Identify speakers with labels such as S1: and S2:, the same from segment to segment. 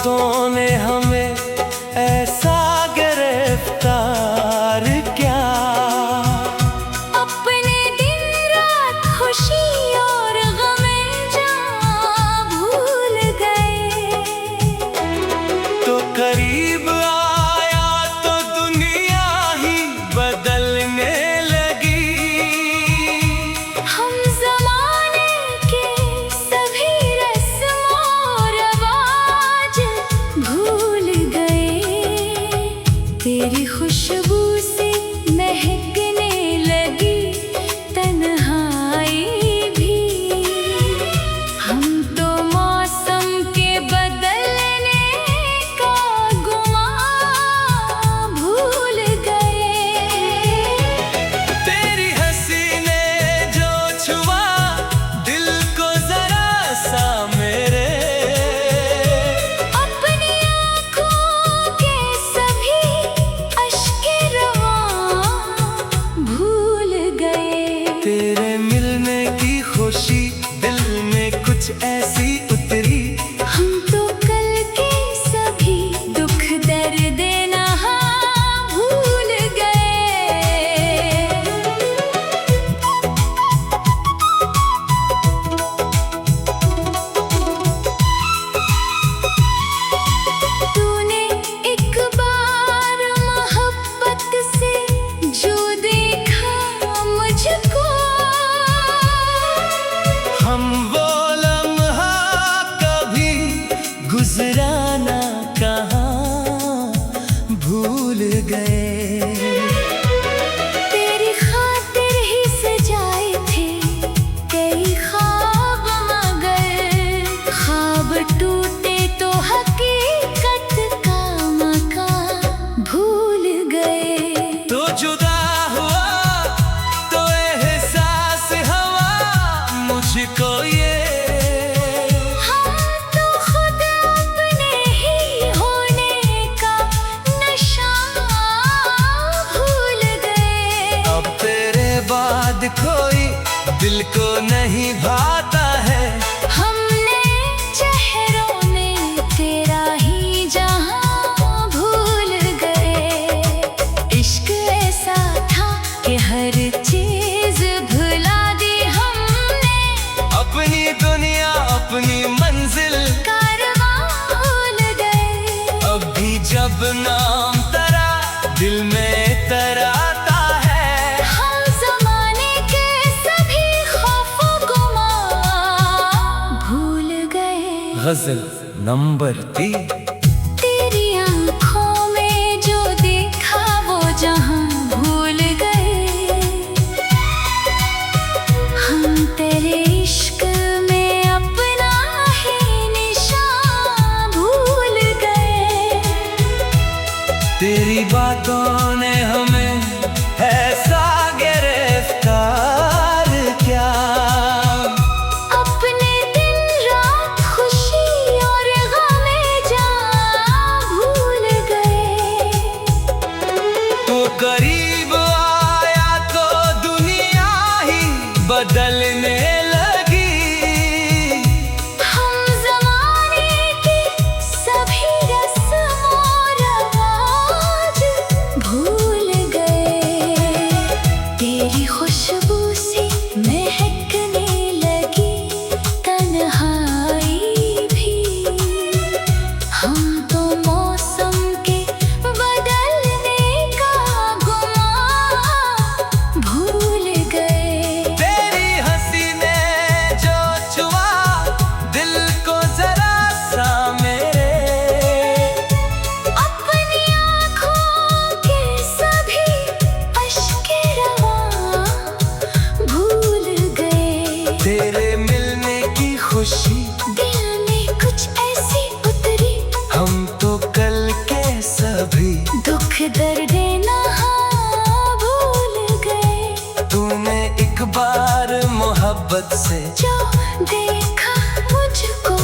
S1: बातों ने हमें ऐसा गिरफ्तार क्या।
S2: अपने दिन रात खुशी और गमे जहाँ भूल गए।
S1: तो करीब आया तो दुनिया ही बदलने लगी।
S2: हम ज़माने के सभी रस्म और रवाज भूल गए। तेरी खुशबू से महकने लगी तन्हाई भी। हम तो मौसम के बदलने का गुमान भूल गए।
S1: तेरी हंसी ने जो छुआ दिल को जरा सा मेरे।
S2: अपनी आँखों के सभी अश्के रवां भूल गए।
S1: तेरे मिलने की खुशी दिल में कुछ ऐसी उतरी।
S2: हम तो कल के सभी दुख दर्द नहा भूल गए। तूने एक बार मोहब्बत से जो देखा मुझको।
S1: हम वो लम्हा कभी गुजरा ना कहाँ भूल गए।
S2: तेरी खातिर ही सजाए थे कई ख्वाब मगर ख्वाब टूटे तो हकीकत का मकान भूल गए।
S1: तो जुदा हुआ तो एहसास हवा मुझको ये।
S2: हम तो खुद अपने ही होने का नशा भूल गए।
S1: अब तेरे बाद कोई दिल को नहीं भाता है।
S2: हमने चेहरों में तेरा ही जहां भूल गए। इश्क ऐसा था कि हर चीज भुला दी हमने।
S1: अपनी दुनिया अपनी मंजिल
S2: कारवां भूल गए।
S1: अब भी जब नाम तेरा दिल में तराता है।
S2: हम ज़माने के सभी खौफों गुमान भूल गए।
S1: गजल नंबर 3।
S2: तेरी आँखों में जो देखा वो जहां भूल गए। हम तेरे इश्क में अपना ही निशान भूल गए।
S1: तेरी बातों ने हमें ऐसा गिरफ्तार क्या।
S2: अपने दिन रात खुशी और गमे जहाँ भूल गए।
S1: तो करीब आया तो दुनिया ही बदलने लगी।
S2: हम ज़माने के सभी रस्म और रवाज भूल गए। तेरी खुशबू से महकने लगी तन्हाई भी। हम तो मौसम के बदलने का गुमान भूल गए।
S1: तेरी हंसी ने जो छुआ दिल को जरा सा मेरे।
S2: अपनी आँखों के सभी अश्के रवां भूल गए।
S1: तेरे मिलने की खुशी
S2: दिल में कुछ ऐसी उतरी।
S1: हम तो कल के सभी
S2: दुख दर्द नहा भूल गए।
S1: तूने एक बार मोहब्बत से
S2: जो देखा मुझको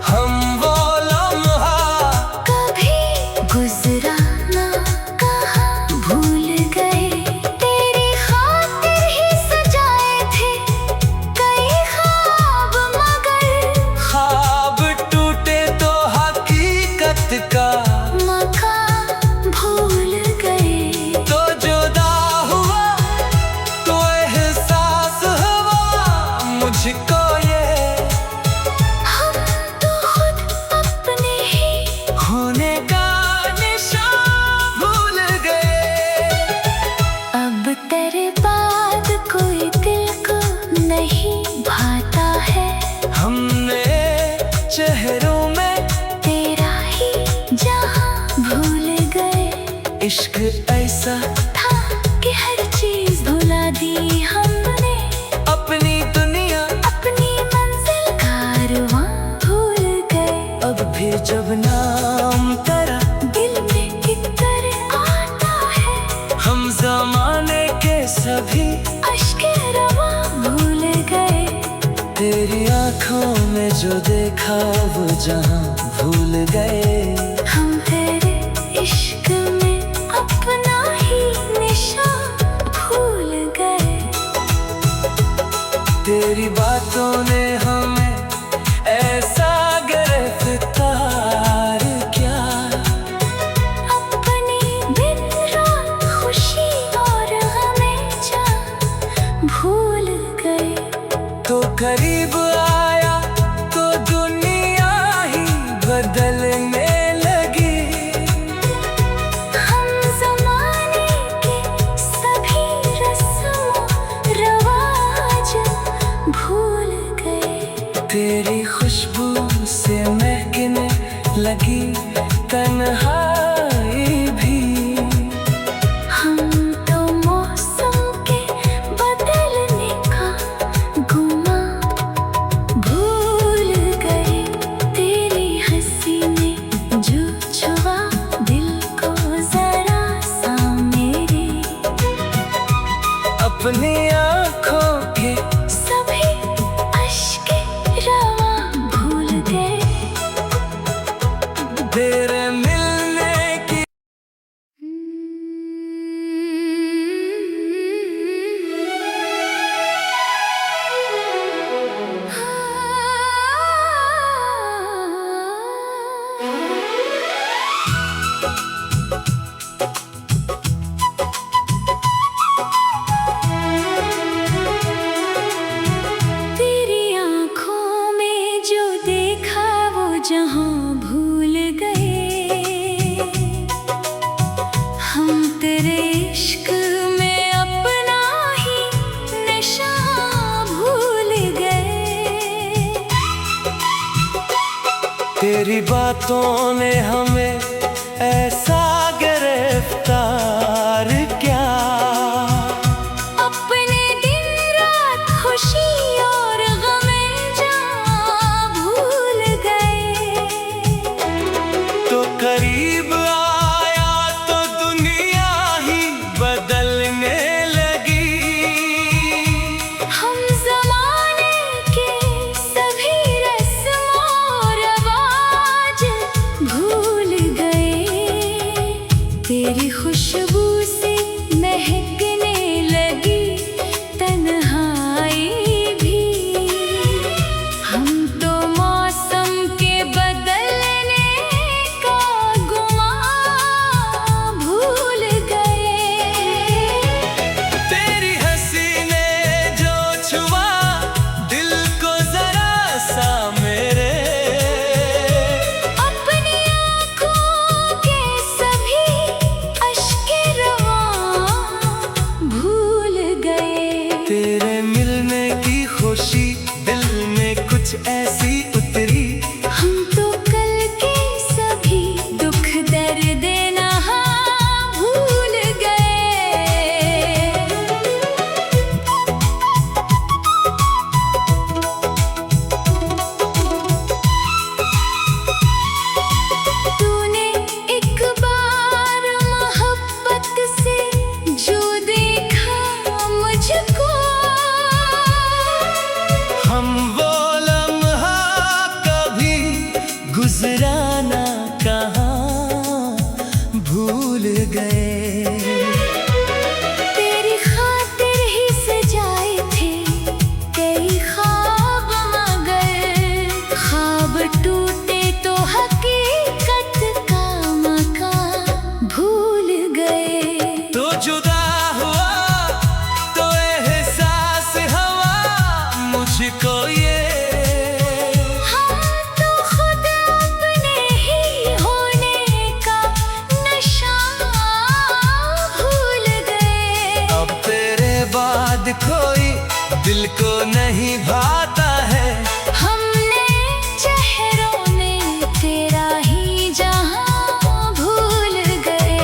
S1: हम वो लम्हा
S2: कभी गुजरा ना कहाँ भूल गए। तेरी खातिर ही सजाए थे कई ख्वाब मगर
S1: ख्वाब टूटे तो हकीकत इश्क ऐसा
S2: था कि हर चीज भुला दी हमने,
S1: अपनी दुनिया
S2: अपनी मंजिल कारवां भूल गए।
S1: अब भी जब नाम तेरा
S2: दिल में कितर आता है,
S1: हम जमाने के सभी
S2: अश्के रवां भूल गए।
S1: तेरी आंखों में जो देखा वो जहां भूल गए।
S2: हम तेरे इश्क में अपना ही निशान भूल गए।
S1: तेरी बातों ने हमें ऐसा गिरफ्तार किया,
S2: अपनी दिन रात खुशी और हमेशा भूल गए।
S1: तो करीब आया तो दुनिया ही बदलने लगी।
S2: हम ज़माने के सभी रस्मों रवाज भूल गए।
S1: तेरी खुशबू से महकने लगी तन्हाई भी।
S2: हम तो मौसम के बदलने का गुमा भूल गए। तेरी हंसी ने जो छुआ दिल को जरा सा मेरे,
S1: अपनी आंखों के
S2: सभी अश्के रवां भूल गए।
S1: तेरे मिलने की
S2: तेरी आँखों में जो देखा वो जहां भूल गए। हम तेरे इश्क में अपना ही निशान भूल गए।
S1: तेरी बातों ने हमें ऐसा गिरफ्तार किया,
S2: अपने दिन रात खुशी और गमे जहाँ भूल गए।
S1: तो करीब आया तो दुनिया ही बदलने लगी।
S2: हम ज़माने के सभी रस्मों रवाज भूल गए। तेरी खुशबू से महकने लगी तन्हाई भी। हम तो मौसम के बदलने का गुमा भूल गए।
S1: तेरी हंसी ने जो छुआ दिल को जरा सा मेरे,
S2: अपनी आँखों के सभी अश्के रवां भूल गए।
S1: तेरे मिलने की खुशी दिल में कुछ ऐसी उतरी।
S2: हम तो कल के सभी दुख दर्द नहा भूल गए। तूने एक बार मोहब्बत से जो देखा मुझको,
S1: हम वो लम्हा कभी गुजराना कहाँ भूल गए।
S2: तेरी खातिर ही सजाए थे कई ख्वाब, मगर ख्वाब टूटे तो हकीकत का मकान भूल गए।
S1: तो जुदा हुआ तो एहसास हवा मुझको ये।
S2: हम तो खुद अपने ही होने का नशा भूल गए।
S1: अब तेरे बाद कोई दिल को नहीं भाता है।
S2: हमने चेहरों में तेरा ही जहां भूल गए।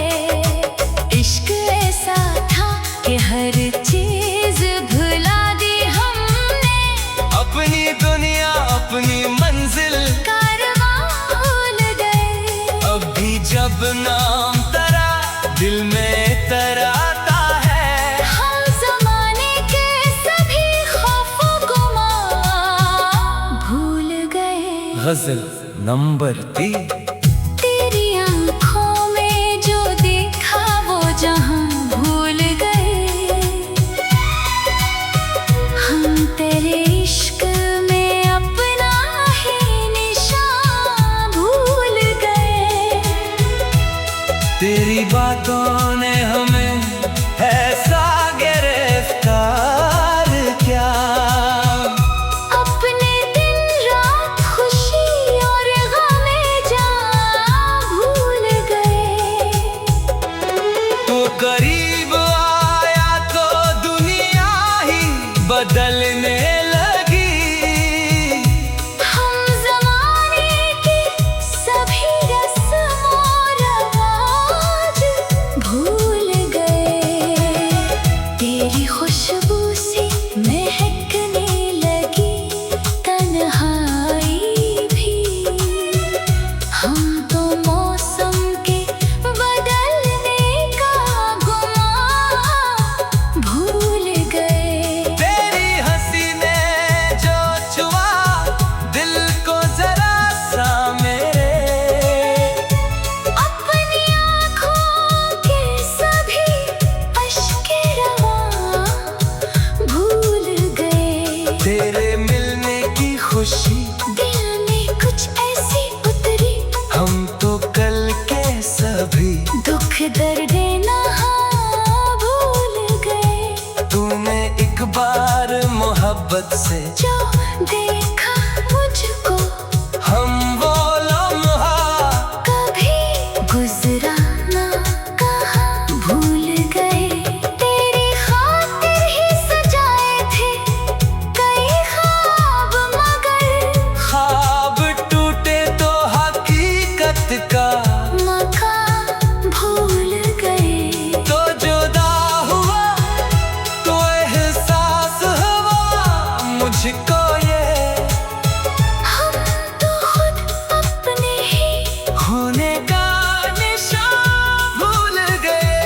S1: दिल में तराता है।
S2: हम ज़माने के सभी खौफों को भूल गए।
S1: गजल नंबर 3।
S2: तेरी आँखों में जो देखा वो जहां भूल गए। हम तेरे इश्क में अपना ही निशान भूल गए।
S1: तेरी बातों ने हमें ऐसा गिरफ्तार किया।
S2: अपने दिन रात खुशी और गमे जान भूल गए।
S1: तो करीब आया तो दुनिया ही बदलने लगी।
S2: हम ज़माने की सभी रस्म और रवाज भूल गए। तेरी खुशबू से महकने लगी तन्हाई भी। हम तो मौसम के बदलने का गुमान भूल गए।
S1: तेरी हंसी ने जो छुआ दिल को जरा सा मेरे।
S2: अपनी आँखों के सभी अश्के रवां भूल गए।
S1: तेरे मिलने की खुशी
S2: दिल में कुछ ऐसी उतरी।
S1: हम तो कल के सभी
S2: दुख दर्द नहा भूल गए।
S1: तूने एक बार मोहब्बत से
S2: जो देखा मुझको
S1: हम वो लम्हा
S2: कभी गुजरा ना कहा भूल गए। तेरी खातिर ही सजाए थे कई ख्वाब मगर
S1: ख्वाब टूटे तो हकीकत का
S2: मकान भूल गए।
S1: तो जुदा हुआ तो एहसास हुआ मुझको ये।
S2: हम तो खुद अपने ही
S1: होने का निशान भूल गए।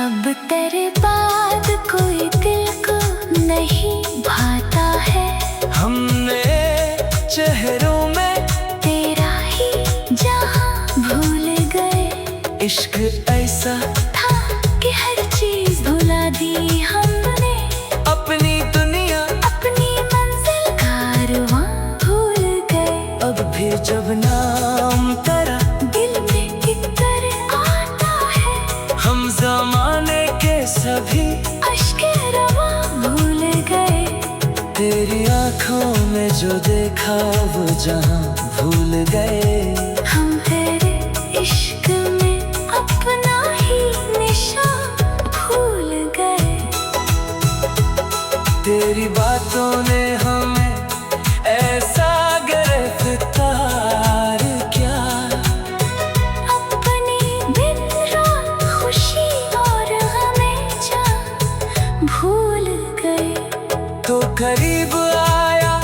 S2: अब तेरे बाद कोई दिल को नहीं भाता है।
S1: हमने चेहरों में
S2: तेरा ही जहां भूल गए।
S1: इश्क ऐसा
S2: था कि हर चीज भुला दी हमने।
S1: अपनी दुनिया
S2: अपनी मंजिल कारवां भूल गए।
S1: अब भी जब नाम तेरा
S2: दिल में इतर आता है।
S1: हम जमाने के सभी
S2: अश्के रवां भूल गए।
S1: तेरी आंखों में जो देखा वो जहां भूल गए।
S2: हम तेरे इश्क में अपना ही निशान भूल गए।
S1: तेरी बातों ने हमें ऐसा गिरफ्तार किया।
S2: अपनी दिन रात खुशी और गमे जान भूल गए।
S1: तो करीब आया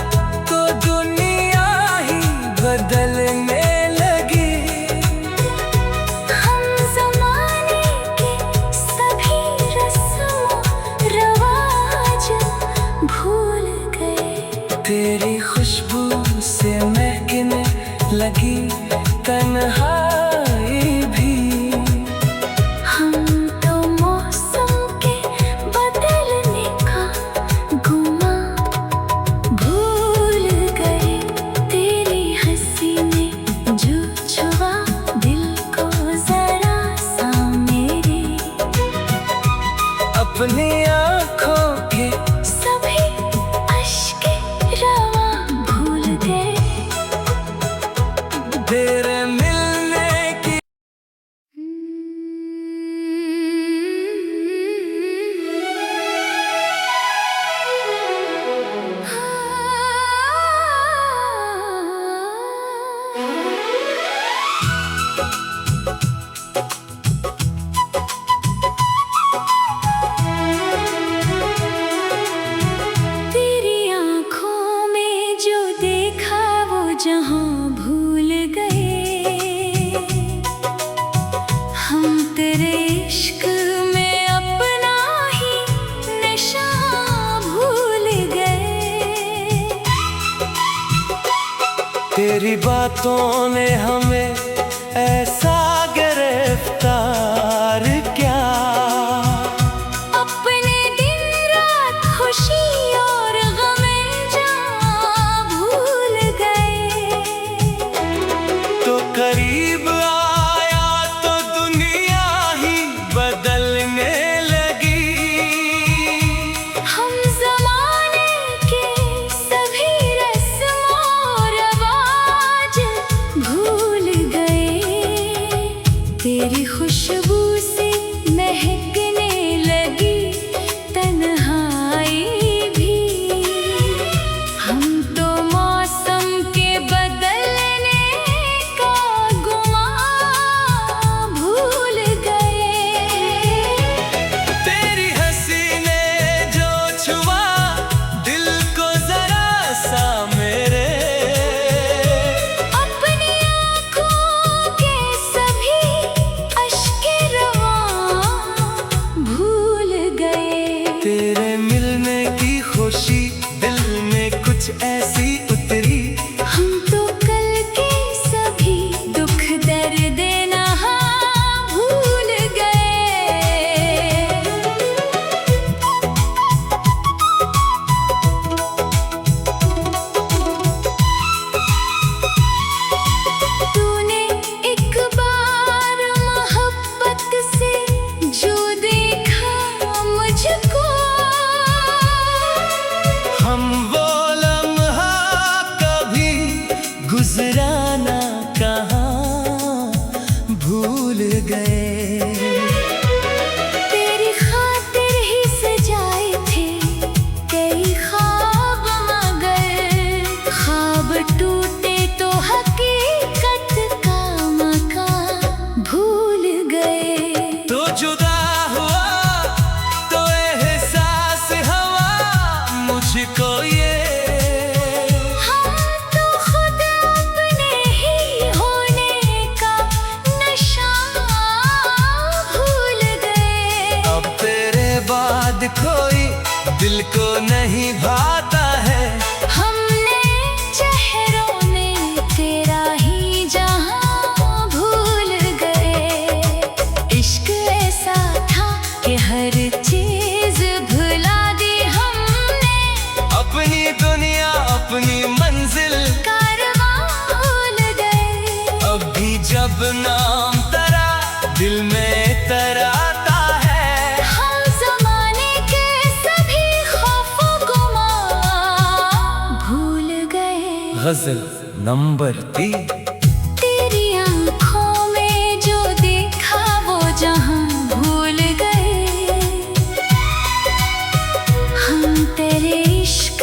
S1: तो दुनिया ही बदलने लगी।
S2: हम ज़माने के सभी रस्म रवाज भूल गए।
S1: तेरी खुशबू से महकने लगी तन्हाई भी।
S2: हम तो मौसम के बदलने का गुमान भूल गए। तेरी हंसी ने जो छुआ दिल को जरा सा मेरे।
S1: अपनी आंखों के
S2: सभी अश्के रवां भूल गए।
S1: तेरे मिलने की तेरी बातों ने हमें ऐसा गिरफ्तार क्या,
S2: अपने दिन रात खुशी और गमे जहाँ भूल गए।
S1: तो करीब आया तो दुनिया ही बदलने लगी।
S2: हम ज़माने के सभी रस्म और रवाज भूल गए। तेरी खुशबू से महकने लगी तन्हाई भी। हम तो मौसम के बदलने का गुमान भूल गए।
S1: तेरी हंसी ने जो छुआ दिल को जरा सा मेरे,
S2: अपनी आँखों के सभी अश्के रवां भूल गए।
S1: तेरे मिलने की खुशी दिल में कुछ ऐसी उतरी।
S2: हम तो कल के सभी दुख दर्द नहा भूल गए। तूने एक बार मोहब्बत से जो देखा मुझको,
S1: हम वो लम्हा कभी गुजराना कहाँ भूल गए।
S2: तेरी खातिर ही सजाए थे कई ख्वाब, मगर ख्वाब टूटे तो हकीकत का मकान भूल गए।
S1: तो जुदा हुआ तो एहसास हवा मुझको ये,
S2: हम तो खुद अपने ही होने का नशा भूल गए।
S1: अब तेरे बाद कोई दिल को नहीं भाता है।
S2: हमने चेहरों में तेरा ही जहां भूल गए। इश्क ऐसा था कि हर चीज भुला दी हमने।
S1: अपनी दुनिया अपनी मंजिल
S2: कारवां भूल गए।
S1: अब भी जब नाम तेरा दिल में तराता है।
S2: हम ज़माने के सभी खौफो गुमान भूल गए।
S1: गजल नंबर 3।
S2: तेरी आँखों में जो देखा वो जहां भूल गए। हम तेरे इश्क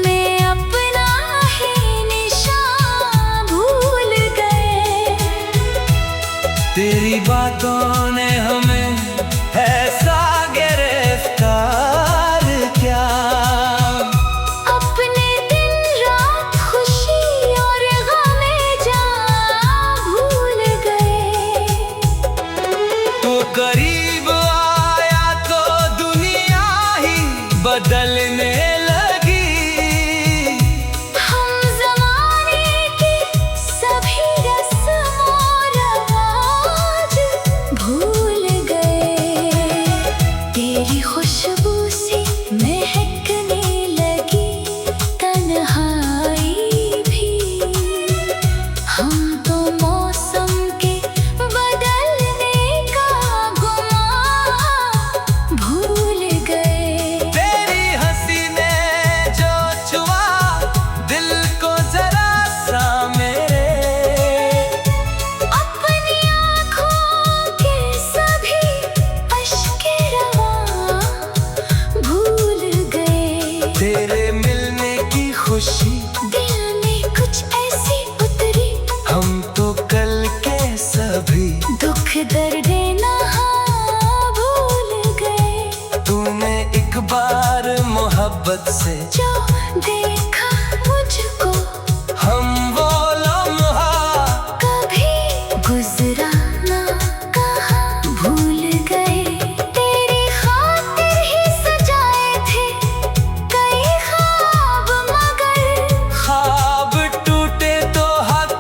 S2: में अपना ही निशान भूल गए।
S1: तेरी बातों ने हमें ऐसा गिरफ्तार क्या,
S2: अपने दिन रात खुशी और गमे जहाँ भूल गए।
S1: तो करीब आया तो दुनिया ही बदलने लगी।
S2: हम ज़माने के सभी रस्म और रवाज भूल गए। तेरी खुशबू से महकने लगी तन्हाई भी। हम तो मौसम के बदलने का गुमान भूल गए।
S1: तेरी हंसी ने जो छुआ दिल को जरा सा मेरे,
S2: अपनी आँखों के सभी अश्के रवां भूल गए।
S1: तेरे मिलने की खुशी
S2: दिल में कुछ ऐसी उतरी।
S1: हम तो कल के सभी
S2: दुख दर्द नहा भूल गए।
S1: तूने एक बार मोहब्बत से
S2: जो देखा मुझको,
S1: हम वो लम्हा
S2: कभी गुजराना कहाँ भूल गए। तेरी खातिर ही सजाए थे कई ख्वाब, मगर
S1: ख्वाब टूटे तो हक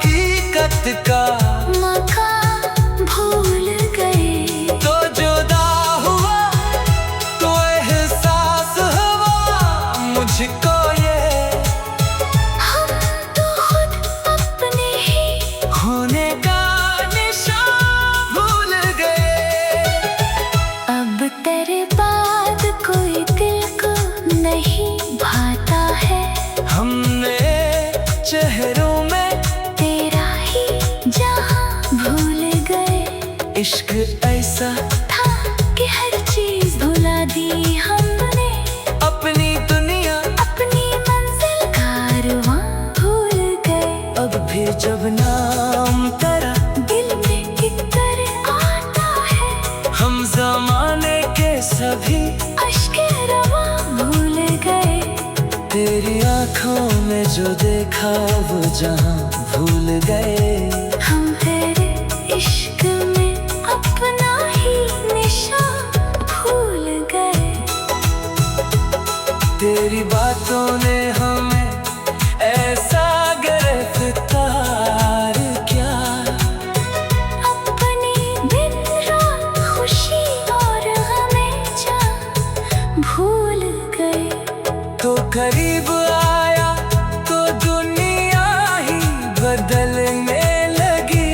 S2: तेरे बाद कोई दिल को नहीं भाता है।
S1: हमने चेहरों में
S2: तेरा ही जहां भूल गए।
S1: इश्क ऐसा
S2: था कि हर चीज भुला दी हमने।
S1: अपनी दुनिया
S2: अपनी मंजिल कारवां भूल गए।
S1: अब भी जब नाम तेरा
S2: दिल में इतर आता है।
S1: हम जमाने के सभी
S2: अश्के रवां भूल गए।
S1: तेरी आंखों में जो देखा वो जहां भूल गए।
S2: हम तेरे इश्क में अपना ही निशान भूल गए।
S1: तेरी बातों ने हमें ऐसा गिरफ्तार किया।
S2: अपनी दिन रात खुशी और हमें जान भूल गए।
S1: तो करीब आया तो दुनिया ही बदलने लगी।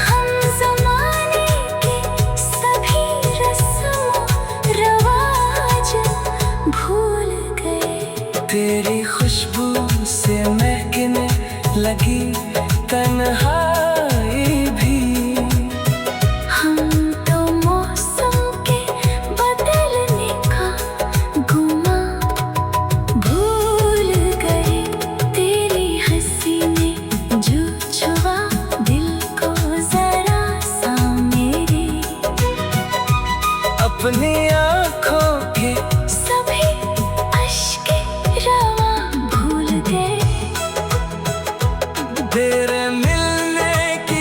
S2: हम ज़माने के सभी रस्म रवाज भूल गए।
S1: तेरी खुशबू से महकने लगी तन्हाई भी।
S2: हम तो मौसम के बदलने का गुमा भूल गए। तेरी हंसी ने जो छुआ दिल को जरा सा मेरे।
S1: अपनी आंखों के
S2: सभी अश्के रवां भूल गए।
S1: तेरे मिलने की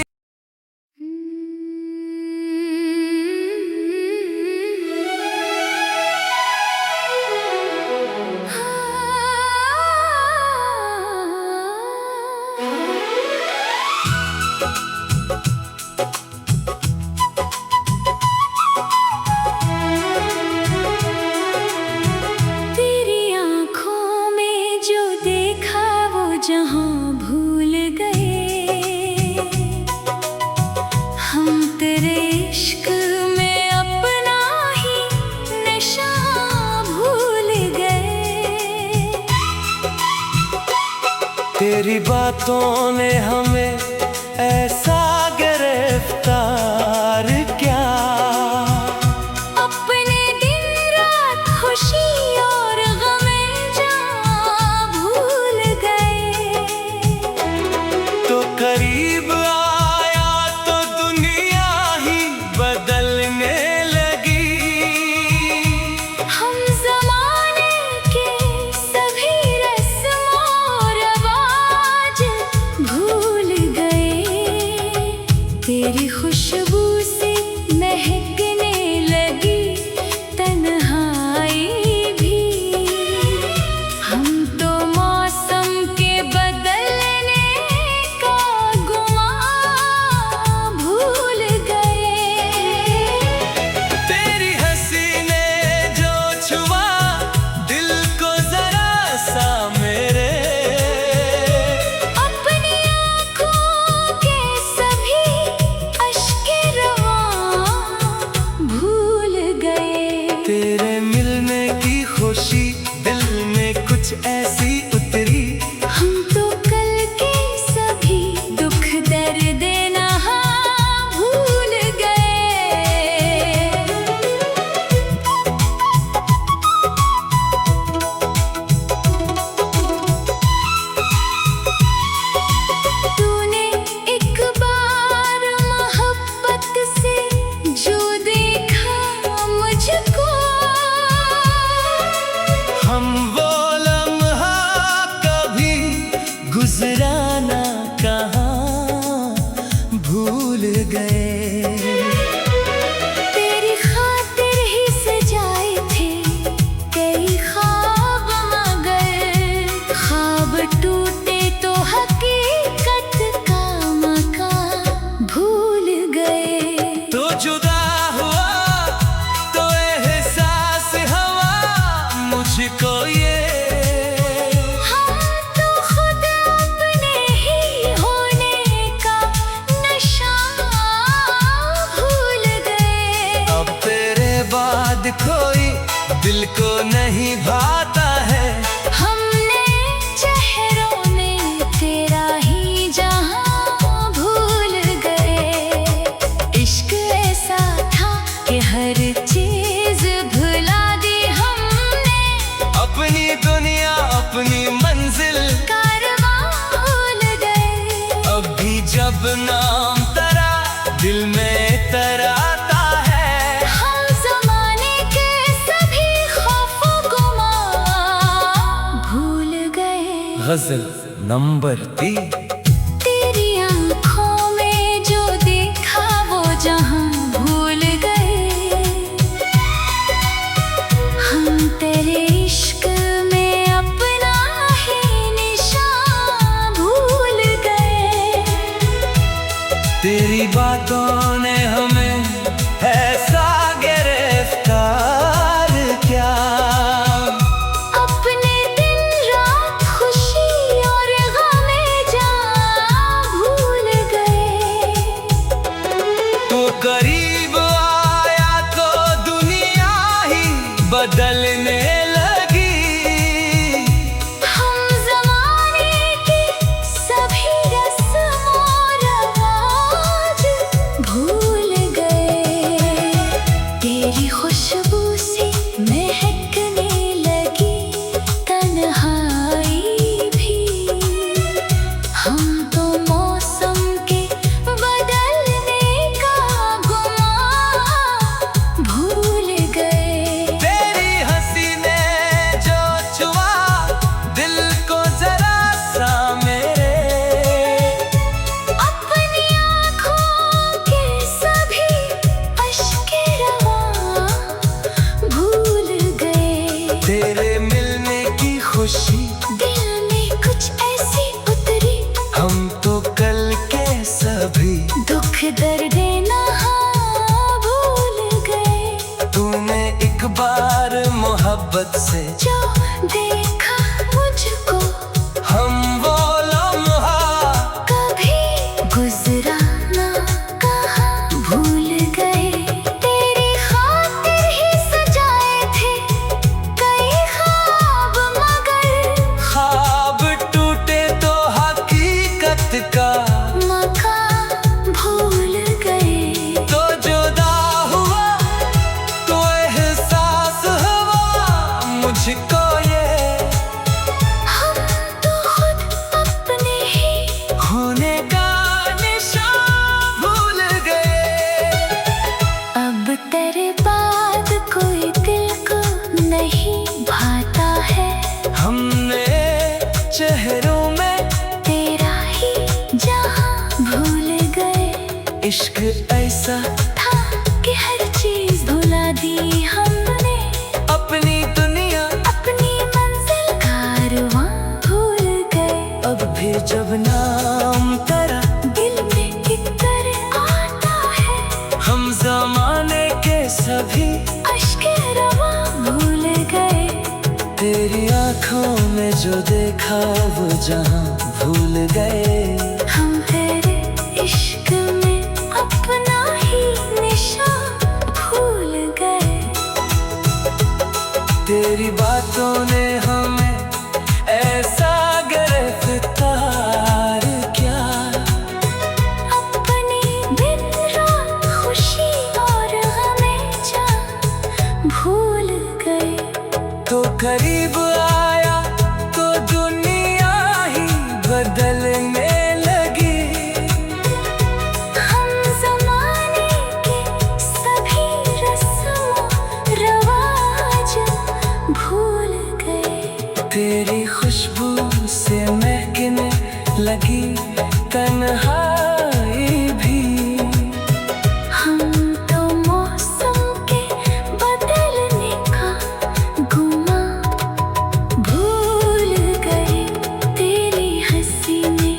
S2: तेरी आँखों में जो देखा वो जहां भूल गए। हम तेरे इश्क में अपना ही नशा भूल गए।
S1: तेरी बातों ने हमें ऐसा गिरफ्तार किया।
S2: अपने दिन रात खुशी और गमे जां भूल गए।
S1: तो करीब आया तो दुनिया ही बदलने लगी।
S2: हम ज़माने के सभी रस्म और रवाज भूल गए। तेरी खुशबू से महकने लगी तन्हाई भी। हम तो मौसम के बदलने का गुमा भूल गए।
S1: तेरी हंसी ने जो छुआ दिल को जरा सा मेरे।
S2: अपनी आँखों के सभी अश्के रवां
S1: बाद कोई दिल को नहीं भाता है।
S2: हमने चेहरों में तेरा ही जहां भूल गए। इश्क ऐसा था कि हर चीज भुला दी हमने।
S1: अपनी दुनिया अपनी मंजिल
S2: कारवां भूल गए।
S1: अब भी जब नाम तेरा दिल में तराता है।
S2: हम ज़माने के सभी खौफ गुमा भूल गए।
S1: गजल नंबर 3।
S2: तेरी आँखों में जो देखा वो जहां भूल गए। हम तेरे इश्क में अपना ही निशान भूल गए।
S1: तेरी बातों ने हमें ऐसा गिरफ्तार किया।
S2: अपने दिन रात खुशी और गमे जान भूल गए।
S1: तू करीब आया तो दुनिया ही बदलने लगी।
S2: हम ज़माने के सभी रस्म और रवाज भूल गए। तेरी खुशबू से महकने लगी तन्हाई भी। हम तो मौसम के बदलने का गुमा भूल गए।
S1: तेरी हंसी ने जो छुआ दिल को जरा सा मेरे।
S2: अपनी आँखों के सभी अश्के रवां भूल गए।
S1: तेरे मिलने की खुशी
S2: दिल में कुछ ऐसी उतरी।
S1: हम तो कल के सभी
S2: दुख दर्द नहा भूल गए।
S1: तूने एक बार मोहब्बत से
S2: जो देखा मुझको
S1: हम वो लम्हा
S2: कभी गुजरा ना कहा भूल गए। तेरी खातिर ही सजाए थे कई ख्वाब मगर
S1: ख्वाब टूटे तो हकीकत का
S2: मकान भूल गए।
S1: तो जुदा हुआ तो एहसास हुआ मुझको ये।
S2: हम तो खुद अपने ही
S1: होने का निशान भूल गए।
S2: अब तेरे बाद कोई दिल को नहीं भाता है।
S1: हमने चेहरों में
S2: तेरा ही जहां भूल गए।
S1: इश्क ऐसा
S2: था कि हर चीज भुला दी हमने।
S1: अपनी दुनिया
S2: अपनी मंजिल कारवां भूल गए।
S1: अब भी जब नाम तेरा
S2: दिल में किकर आता है।
S1: हम जमाने के सभी
S2: अश्के रवां भूल गए।
S1: तेरी आंखों में जो देखा वो जहां भूल गए।
S2: हम तेरे इश्क में अपना ही निशान भूल गए।
S1: तेरी बातों ने हमें ऐसा गिरफ्तार किया।
S2: अपनी दिन रात खुशी और हमें जान भूल गए।
S1: तो करीब आया तो दुनिया ही बदलने लगी।
S2: हम ज़माने के सभी रस्म रवाज भूल गए।
S1: तेरी खुशबू से महकने लगी तन्हाई भी।
S2: हम तो मौसम के बदलने का गुमा भूल गए। तेरी हंसी ने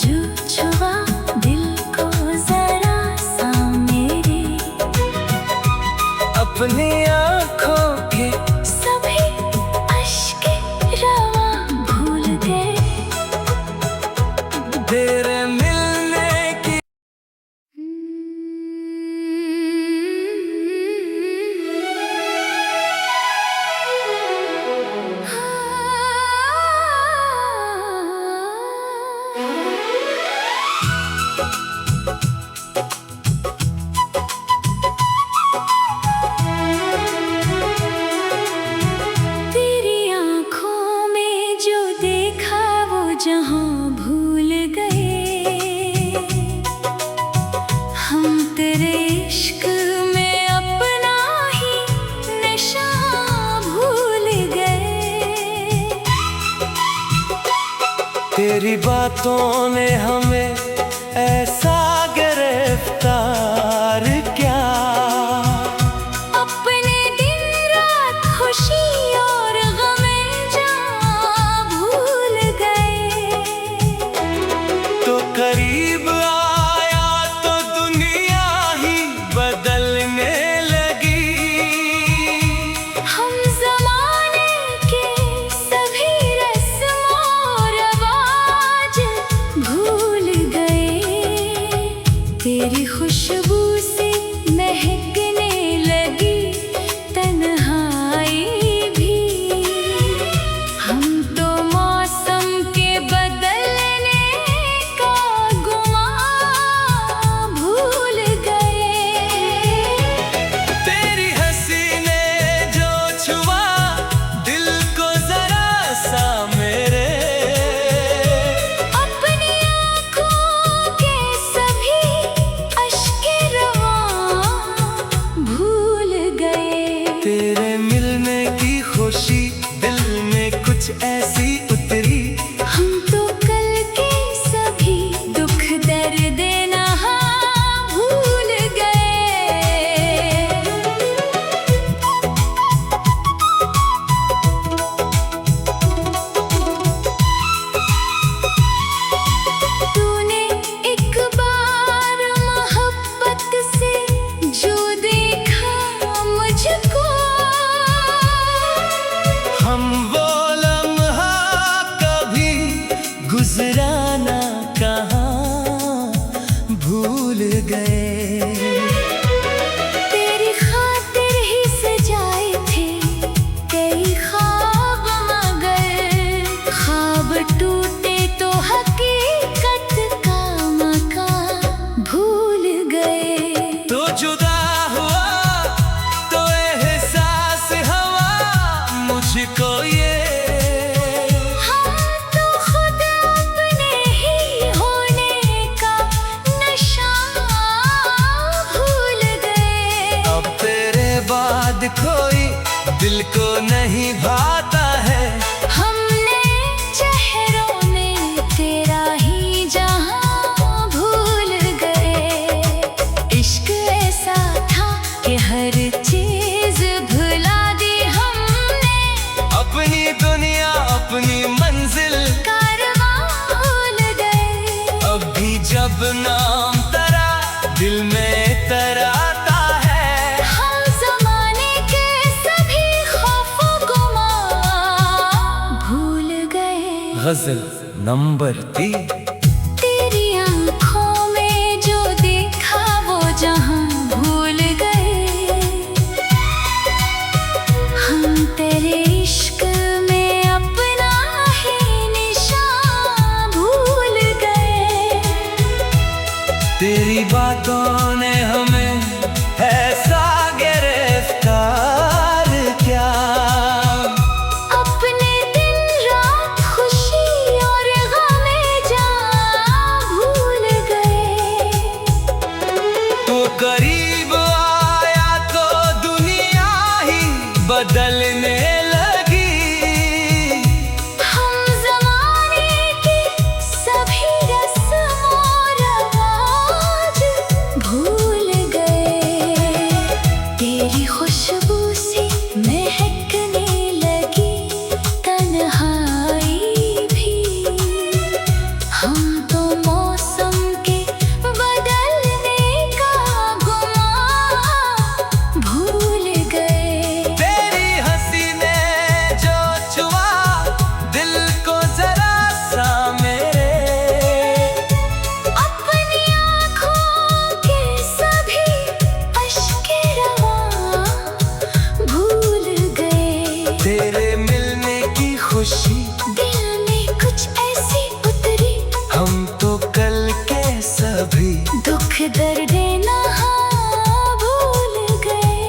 S2: जो छुआ दिल को जरा सा मेरे।
S1: अपनी आंखों के
S2: सभी अश्के रवां भूल गए।
S1: तेरे मिलने की तेरी बातों ने हमें ऐसा गिरफ्तार क्या,
S2: अपने दिन रात खुशी और गमे जहाँ भूल गए।
S1: तो करीब आया तो दुनिया ही बदलने लगी।
S2: हम ज़माने के सभी रस्म और रवाज भूल गए। तेरी खुशबू से महकने लगी तन्हाई भी। हम तो मौसम के बदलने का गुमान भूल गए।
S1: तेरी हंसी ने जो छुआ दिल को जरा सा मेरे,
S2: अपनी आँखों के सभी अश्के रवां भूल गए।
S1: तेरे मिलने की खुशी दिल में कुछ ऐसी उतरी।
S2: हम तो कल के सभी दुख दर्द नहा भूल गए। तूने एक बार मोहब्बत से जो देखा मुझको,
S1: हम वो लम्हा कभी गुजराना कहाँ भूल गए।
S2: तेरी खातिर ही सजाए थे कई ख्वाब, मगर ख्वाब टूटे तो हकीकत का मकान भूल गए।
S1: तो जुदा हुआ तो एहसास हवा मुझको ये,
S2: हम तो खुद अपने ही होने का नशा भूल गए।
S1: अब तेरे बाद कोई दिल को नहीं भाता है।
S2: हमने चेहरों में तेरा ही जहां भूल गए। इश्क ऐसा था कि हर चीज भुला दी हमने।
S1: अपनी दुनिया अपनी मंजिल
S2: कारवां भूल गए।
S1: अब भी जब नाम तेरा दिल में तराता है।
S2: हम ज़माने के सभी खौफो गुमान भूल गए।
S1: गजल नंबर 3।
S2: तेरी आँखों में जो देखा वो जहां भूल गए। हम तेरे इश्क में अपना ही निशान भूल गए।
S1: तेरी बातों ने हमें ऐसा गिरफ्तार क्या,
S2: अपने दिन रात खुशी और गमे जहाँ भूल गए।
S1: तो करीब आया तो दुनिया ही बदलने लगी।
S2: हम ज़माने के सभी रस्म और रवाज भूल गए। तेरी खुशबू से महकने लगी तन्हाई भी। हम तो मौसम के बदलने का गुमान भूल गए।
S1: तेरी हंसी ने जो छुआ दिल को जरा सा मेरे,
S2: अपनी आँखों के सभी अश्के रवां भूल गए।
S1: तेरे मिलने की खुशी
S2: दिल में कुछ ऐसी उतरी।
S1: हम तो कल के सभी
S2: दुख दर्द नहा भूल गए।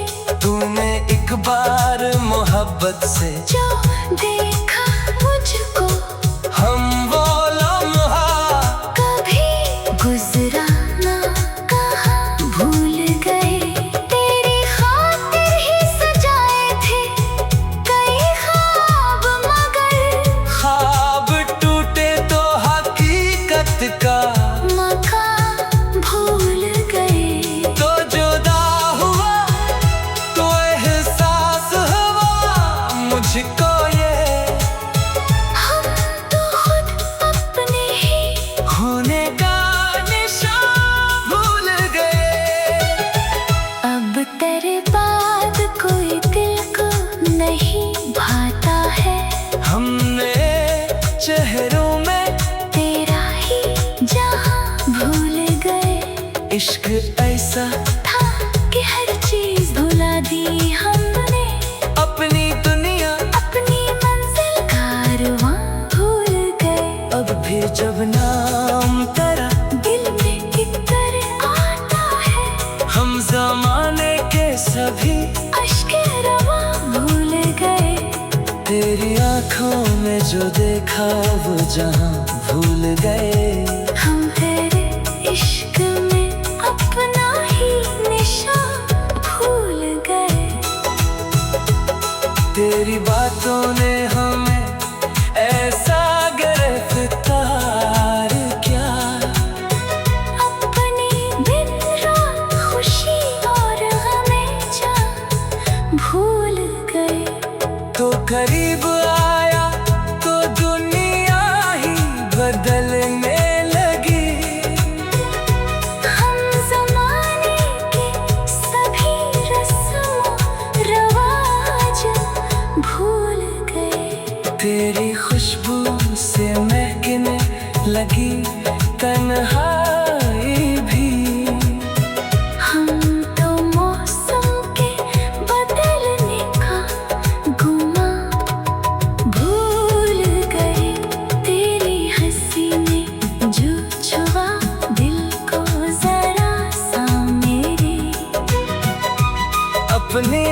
S1: तूने एक बार मोहब्बत से
S2: जो देखा मुझको,
S1: हम वो लम्हा
S2: कभी गुजराना कहाँ भूल गए। तेरी खातिर ही सजाए थे कई ख्वाब, मगर
S1: ख्वाब टूटे तो हक
S2: तेरे बाद कोई दिल को नहीं भाता है।
S1: हमने चेहरों में
S2: तेरा ही जहां भूल गए।
S1: इश्क ऐसा
S2: था कि हर चीज भुला दी हमने। अपनी दुनिया अपनी मंजिल कारवां भूल गए।
S1: अब भी जब नाम तेरा
S2: दिल में इतर आता है।
S1: हम जमाने के सभी
S2: अश्के रवां भूल गए।
S1: तेरी आंखों में जो देखा वो जहां भूल गए।
S2: हम तेरे इश्क में अपना ही निशान भूल गए।
S1: तेरी बातों ने हमें ऐसा गिरफ्तार किया।
S2: अपनी दिन रात खुशी और हमेशा भूल गए।
S1: तो करीब आया तो दुनिया ही बदलने लगी।
S2: हम ज़माने के सभी रस्म रवाज भूल गए।
S1: तेरी खुशबू से महकने लगी तन्हाई भी।
S2: हम तो मौसम के बदलने का गुमा भूल गए। तेरी हंसी ने जो छुआ दिल को जरा सा मेरे।
S1: अपनी